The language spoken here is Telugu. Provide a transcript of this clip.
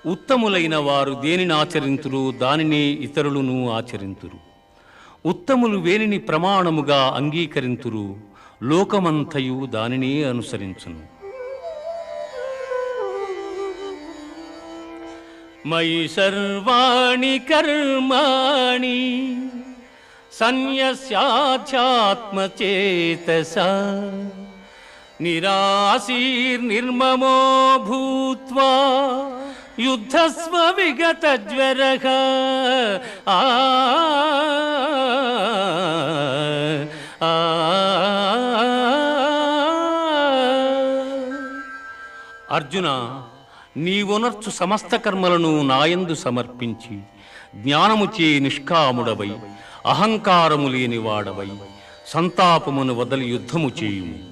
ఉత్తములైన వారు దేనిని ఆచరింతురు దానిని ఇతరులను ఆచరింతురు. ఉత్తములు వేనిని ప్రమాణముగా అంగీకరింతురు, లోకమంతయు దానినే అనుసరించును. మయి సర్వాణి కర్మాణి సన్యస్యాధ్యాత్మచేతసా నిరాశీర్నిర్మమో భూత్వా యుద్ధస్వ విగతజ్వరః. అర్జున, నీవొనర్చు సమస్త కర్మలను నాయందు సమర్పించి జ్ఞానముచే నిష్కాముడవై అహంకారము లేనివాడవై సంతాపమును వదలి యుద్ధము చేయుము.